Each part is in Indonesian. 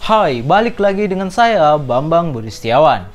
Hai, balik lagi dengan saya Bambang Budi Setiawan.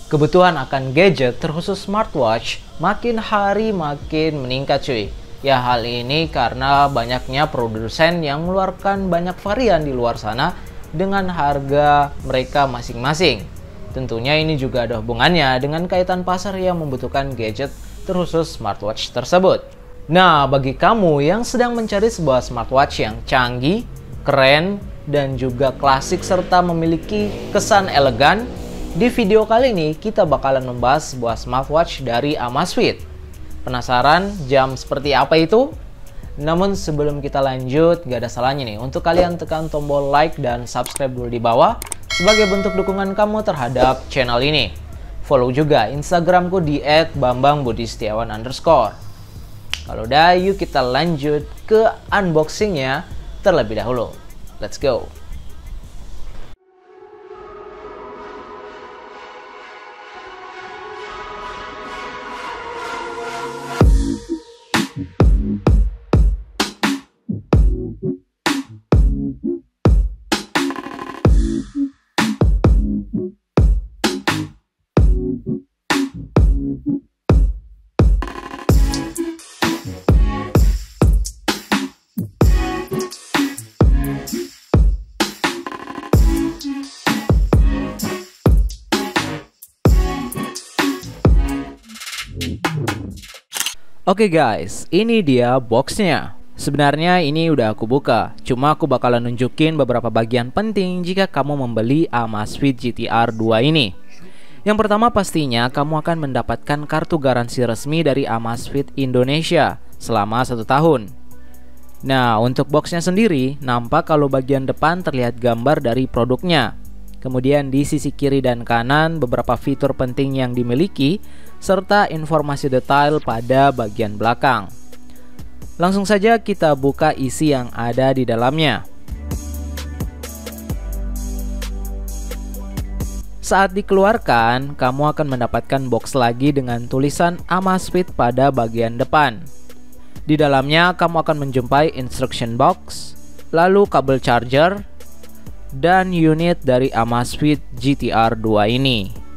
Kebutuhan akan gadget terkhusus smartwatch makin hari makin meningkat cuy. Ya hal ini karena banyaknya produsen yang mengeluarkan banyak varian di luar sana dengan harga mereka masing-masing. Tentunya ini juga ada hubungannya dengan kaitan pasar yang membutuhkan gadget terkhusus smartwatch tersebut. Nah, bagi kamu yang sedang mencari sebuah smartwatch yang canggih, keren, dan juga klasik serta memiliki kesan elegan, di video kali ini kita bakalan membahas sebuah smartwatch dari Amazfit. Penasaran jam seperti apa itu? Namun sebelum kita lanjut, gak ada salahnya nih untuk kalian tekan tombol like dan subscribe dulu di bawah sebagai bentuk dukungan kamu terhadap channel ini. Follow juga Instagramku di @bambangbudisetiawan_. Kalau udah, yuk kita lanjut ke unboxingnya terlebih dahulu. Let's go. Oke guys, ini dia boxnya. Sebenarnya ini udah aku buka, cuma aku bakalan nunjukin beberapa bagian penting jika kamu membeli Amazfit GTR 2 ini. Yang pertama pastinya kamu akan mendapatkan kartu garansi resmi dari Amazfit Indonesia selama 1 tahun. Nah, untuk boxnya sendiri, nampak kalau bagian depan terlihat gambar dari produknya. Kemudian di sisi kiri dan kanan beberapa fitur penting yang dimiliki serta informasi detail pada bagian belakang. Langsung saja kita buka isi yang ada di dalamnya. Saat dikeluarkan, kamu akan mendapatkan box lagi dengan tulisan Amazfit pada bagian depan. Di dalamnya kamu akan menjumpai instruction box, lalu kabel charger, dan unit dari Amazfit GTR 2 ini.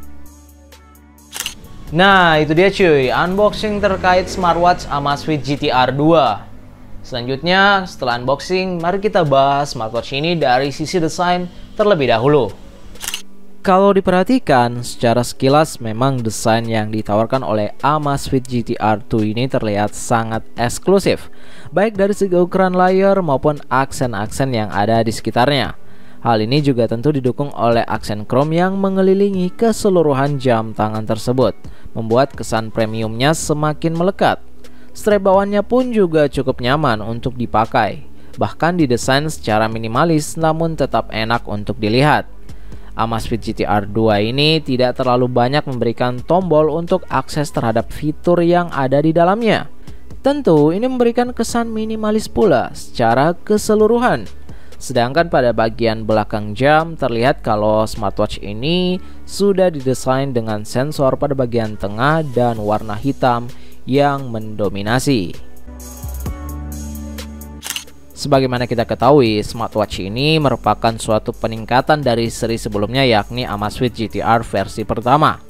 Nah, itu dia cuy, unboxing terkait smartwatch Amazfit GTR 2. Selanjutnya, setelah unboxing, mari kita bahas smartwatch ini dari sisi desain terlebih dahulu. Kalau diperhatikan, secara sekilas memang desain yang ditawarkan oleh Amazfit GTR 2 ini terlihat sangat eksklusif, baik dari segi ukuran layar maupun aksen-aksen yang ada di sekitarnya. Hal ini juga tentu didukung oleh aksen chrome yang mengelilingi keseluruhan jam tangan tersebut, membuat kesan premiumnya semakin melekat. Strap bawahnya pun juga cukup nyaman untuk dipakai, bahkan didesain secara minimalis namun tetap enak untuk dilihat. Amazfit GTR 2 ini tidak terlalu banyak memberikan tombol untuk akses terhadap fitur yang ada di dalamnya. Tentu ini memberikan kesan minimalis pula secara keseluruhan. Sedangkan pada bagian belakang jam terlihat kalau smartwatch ini sudah didesain dengan sensor pada bagian tengah dan warna hitam yang mendominasi. Sebagaimana kita ketahui, smartwatch ini merupakan suatu peningkatan dari seri sebelumnya, yakni Amazfit GTR versi pertama.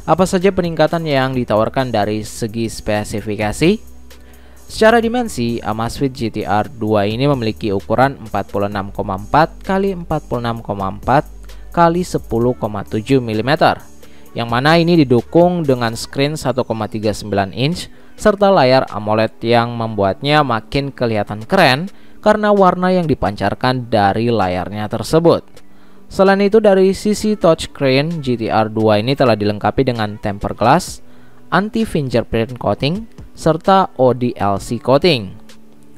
Apa saja peningkatan yang ditawarkan dari segi spesifikasi? Secara dimensi, Amazfit GTR 2 ini memiliki ukuran 46,4 x 46,4 x 10,7 mm, yang mana ini didukung dengan screen 1,39 inch serta layar AMOLED yang membuatnya makin kelihatan keren karena warna yang dipancarkan dari layarnya tersebut. Selain itu, dari sisi touchscreen, GTR 2 ini telah dilengkapi dengan tempered glass, anti-fingerprint coating, serta ODLC coating.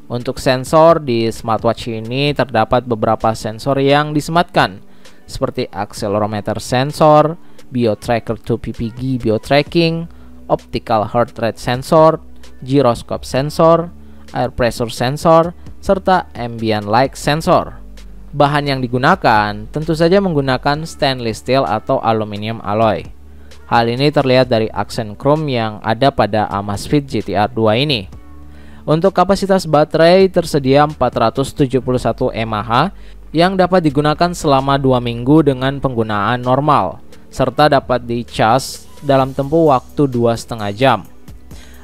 Untuk sensor di smartwatch ini terdapat beberapa sensor yang disematkan, seperti accelerometer sensor, BioTracker 2 PPG BioTracking, optical heart rate sensor, gyroscope sensor, air pressure sensor, serta ambient light sensor. Bahan yang digunakan tentu saja menggunakan stainless steel atau aluminium alloy. Hal ini terlihat dari aksen chrome yang ada pada Amazfit GTR 2 ini. Untuk kapasitas baterai tersedia 471 mAh yang dapat digunakan selama 2 minggu dengan penggunaan normal, serta dapat dicas dalam tempuh waktu 2,5 jam.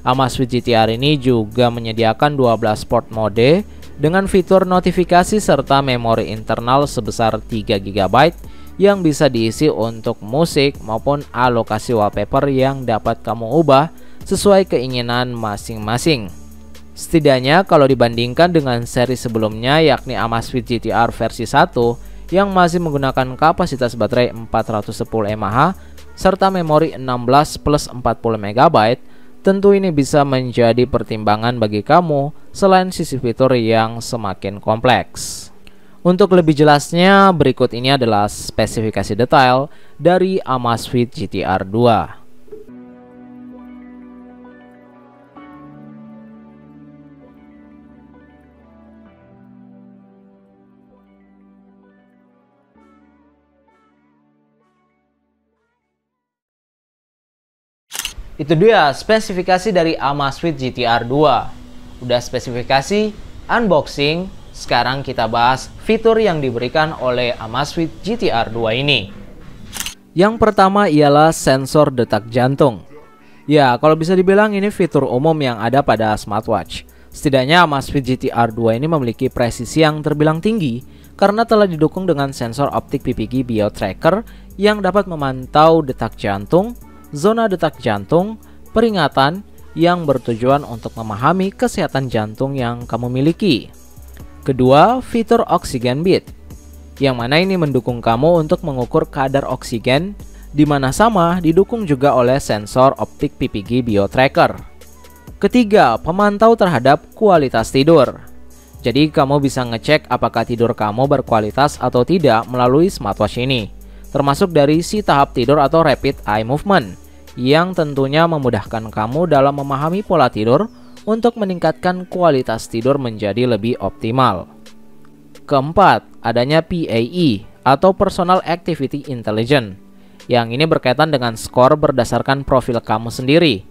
Amazfit GTR ini juga menyediakan 12 port mode dengan fitur notifikasi serta memori internal sebesar 3 GB yang bisa diisi untuk musik maupun alokasi wallpaper yang dapat kamu ubah sesuai keinginan masing-masing. Setidaknya kalau dibandingkan dengan seri sebelumnya yakni Amazfit GTR versi 1 yang masih menggunakan kapasitas baterai 410 mAh serta memori 16 plus 40 MB, tentu ini bisa menjadi pertimbangan bagi kamu selain sisi fitur yang semakin kompleks. Untuk lebih jelasnya, berikut ini adalah spesifikasi detail dari Amazfit GTR 2. Itu dia spesifikasi dari Amazfit GTR 2. Udah spesifikasi, unboxing, sekarang kita bahas fitur yang diberikan oleh Amazfit GTR 2 ini. Yang pertama ialah sensor detak jantung. Ya, kalau bisa dibilang ini fitur umum yang ada pada smartwatch. Setidaknya Amazfit GTR 2 ini memiliki presisi yang terbilang tinggi karena telah didukung dengan sensor optik PPG BioTracker yang dapat memantau detak jantung, zona detak jantung, peringatan yang bertujuan untuk memahami kesehatan jantung yang kamu miliki. Kedua, fitur Oxygen Beat, yang mana ini mendukung kamu untuk mengukur kadar oksigen, di mana sama didukung juga oleh sensor optik PPG BioTracker. Ketiga, pemantau terhadap kualitas tidur. Jadi kamu bisa ngecek apakah tidur kamu berkualitas atau tidak melalui smartwatch ini, termasuk dari si tahap tidur atau rapid eye movement, yang tentunya memudahkan kamu dalam memahami pola tidur untuk meningkatkan kualitas tidur menjadi lebih optimal. Keempat, adanya PAE atau Personal Activity Intelligence, yang ini berkaitan dengan skor berdasarkan profil kamu sendiri.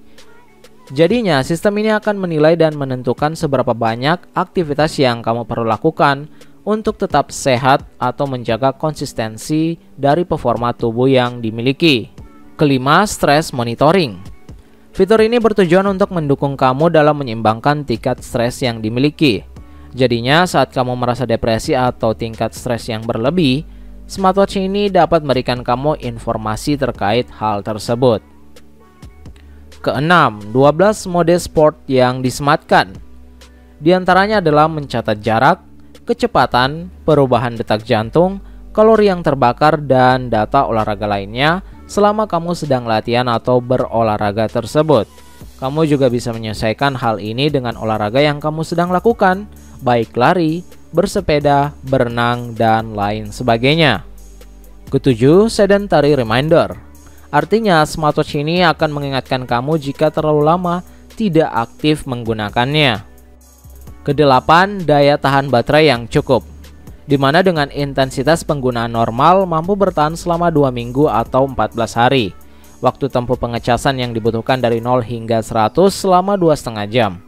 Jadinya sistem ini akan menilai dan menentukan seberapa banyak aktivitas yang kamu perlu lakukan untuk tetap sehat atau menjaga konsistensi dari performa tubuh yang dimiliki. Kelima, stress monitoring. Fitur ini bertujuan untuk mendukung kamu dalam menyeimbangkan tingkat stres yang dimiliki. Jadinya saat kamu merasa depresi atau tingkat stres yang berlebih, smartwatch ini dapat memberikan kamu informasi terkait hal tersebut. Keenam, 12 mode sport yang disematkan. Di antaranya adalah mencatat jarak, kecepatan, perubahan detak jantung, kalori yang terbakar, dan data olahraga lainnya selama kamu sedang latihan atau berolahraga tersebut. Kamu juga bisa menyesuaikan hal ini dengan olahraga yang kamu sedang lakukan, baik lari, bersepeda, berenang, dan lain sebagainya. Ketujuh, sedentary reminder. Artinya smartwatch ini akan mengingatkan kamu jika terlalu lama tidak aktif menggunakannya. Kedelapan, daya tahan baterai yang cukup, di mana dengan intensitas penggunaan normal mampu bertahan selama 2 minggu atau 14 hari. Waktu tempuh pengecasan yang dibutuhkan dari 0 hingga 100 selama 2,5 jam.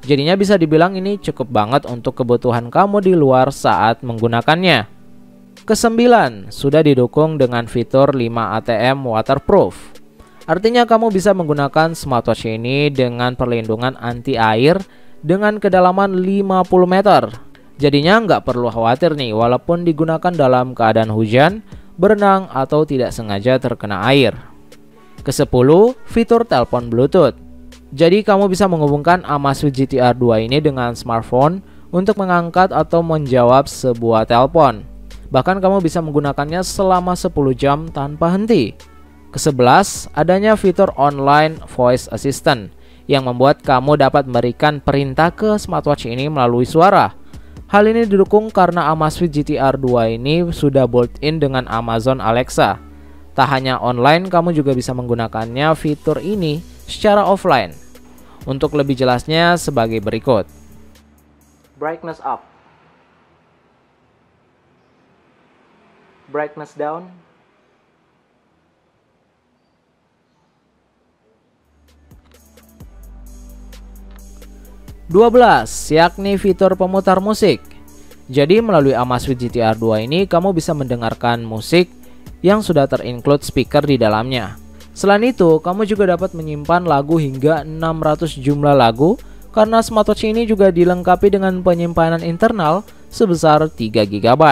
Jadinya bisa dibilang ini cukup banget untuk kebutuhan kamu di luar saat menggunakannya. Kesembilan, sudah didukung dengan fitur 5 ATM waterproof. Artinya kamu bisa menggunakan smartwatch ini dengan perlindungan anti air dengan kedalaman 50 meter. Jadinya nggak perlu khawatir nih walaupun digunakan dalam keadaan hujan, berenang, atau tidak sengaja terkena air. Kesepuluh, fitur telepon Bluetooth. Jadi kamu bisa menghubungkan Amazfit GTR 2 ini dengan smartphone untuk mengangkat atau menjawab sebuah telepon. Bahkan kamu bisa menggunakannya selama 10 jam tanpa henti. Kesebelas, adanya fitur online voice assistant yang membuat kamu dapat memberikan perintah ke smartwatch ini melalui suara. Hal ini didukung karena Amazfit GTR 2 ini sudah built-in dengan Amazon Alexa. Tak hanya online, kamu juga bisa menggunakannya fitur ini secara offline. Untuk lebih jelasnya sebagai berikut. Brightness up, brightness down, 12, yakni fitur pemutar musik. Jadi melalui Amazfit GT-R 2 ini kamu bisa mendengarkan musik yang sudah terinclude speaker di dalamnya. Selain itu, kamu juga dapat menyimpan lagu hingga 600 jumlah lagu karena smartwatch ini juga dilengkapi dengan penyimpanan internal sebesar 3 GB.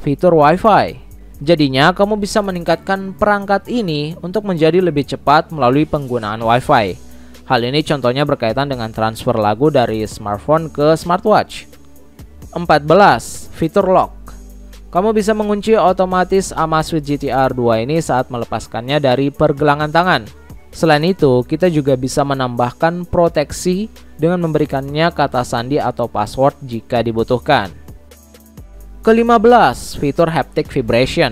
Fitur Wi-Fi. Jadinya kamu bisa meningkatkan perangkat ini untuk menjadi lebih cepat melalui penggunaan Wi-Fi. Hal ini contohnya berkaitan dengan transfer lagu dari smartphone ke smartwatch. 14. Fitur Lock. Kamu bisa mengunci otomatis Amazfit GT-R 2 ini saat melepaskannya dari pergelangan tangan. Selain itu, kita juga bisa menambahkan proteksi dengan memberikannya kata sandi atau password jika dibutuhkan. Ke-15, fitur Haptic Vibration.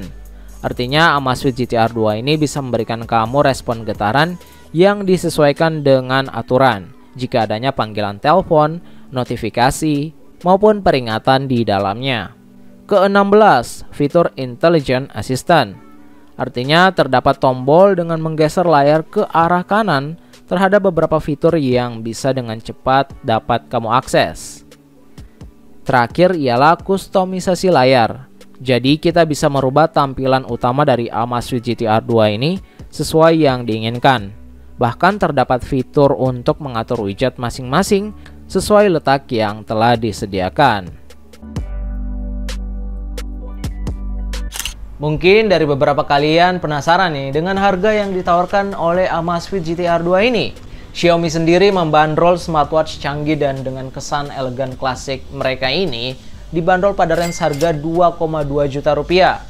Artinya Amazfit GT-R 2 ini bisa memberikan kamu respon getaran yang disesuaikan dengan aturan jika adanya panggilan telepon, notifikasi, maupun peringatan di dalamnya. Ke-16, fitur Intelligent Assistant. Artinya terdapat tombol dengan menggeser layar ke arah kanan terhadap beberapa fitur yang bisa dengan cepat dapat kamu akses. Terakhir ialah kustomisasi layar. Jadi kita bisa merubah tampilan utama dari Amazfit GT-R 2 ini sesuai yang diinginkan. Bahkan terdapat fitur untuk mengatur widget masing-masing sesuai letak yang telah disediakan. Mungkin dari beberapa kalian penasaran nih dengan harga yang ditawarkan oleh Amazfit GT-R 2 ini. Xiaomi sendiri membandrol smartwatch canggih dan dengan kesan elegan klasik mereka ini dibanderol pada range harga 2,2 juta rupiah.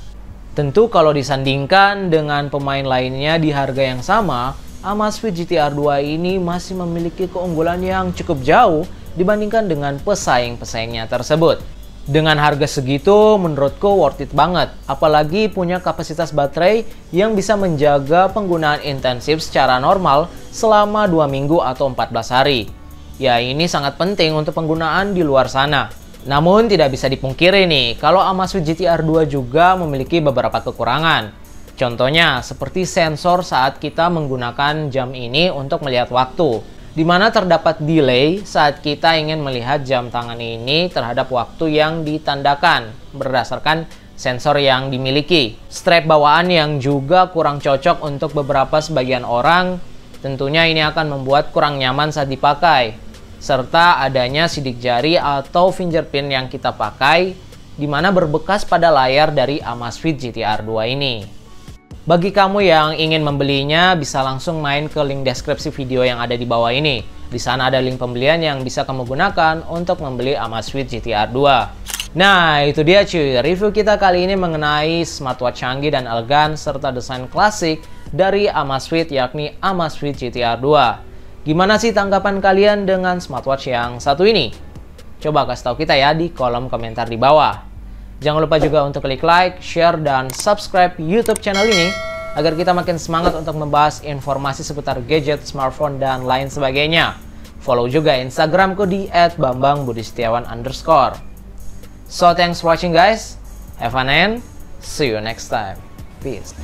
Tentu kalau disandingkan dengan pemain lainnya di harga yang sama, Amazfit GT-R 2 ini masih memiliki keunggulan yang cukup jauh dibandingkan dengan pesaing-pesaingnya tersebut. Dengan harga segitu menurutku worth it banget, apalagi punya kapasitas baterai yang bisa menjaga penggunaan intensif secara normal selama 2 minggu atau 14 hari. Ya ini sangat penting untuk penggunaan di luar sana. Namun tidak bisa dipungkiri nih, kalau Amazfit GT-R 2 juga memiliki beberapa kekurangan. Contohnya seperti sensor saat kita menggunakan jam ini untuk melihat waktu, di mana terdapat delay saat kita ingin melihat jam tangan ini terhadap waktu yang ditandakan berdasarkan sensor yang dimiliki. Strap bawaan yang juga kurang cocok untuk beberapa sebagian orang, tentunya ini akan membuat kurang nyaman saat dipakai. Serta adanya sidik jari atau fingerprint yang kita pakai, di mana berbekas pada layar dari Amazfit GT-R 2 ini. Bagi kamu yang ingin membelinya, bisa langsung main ke link deskripsi video yang ada di bawah ini. Di sana ada link pembelian yang bisa kamu gunakan untuk membeli Amazfit GT-R 2. Nah, itu dia cuy, review kita kali ini mengenai smartwatch canggih dan elegan serta desain klasik dari Amazfit, yakni Amazfit GT-R 2. Gimana sih tanggapan kalian dengan smartwatch yang satu ini? Coba kasih tahu kita ya di kolom komentar di bawah. Jangan lupa juga untuk klik like, share, dan subscribe YouTube channel ini agar kita makin semangat untuk membahas informasi seputar gadget, smartphone, dan lain sebagainya. Follow juga Instagramku di @bambangbudisetiawan_. So thanks for watching guys. Have fun and see you next time. Peace.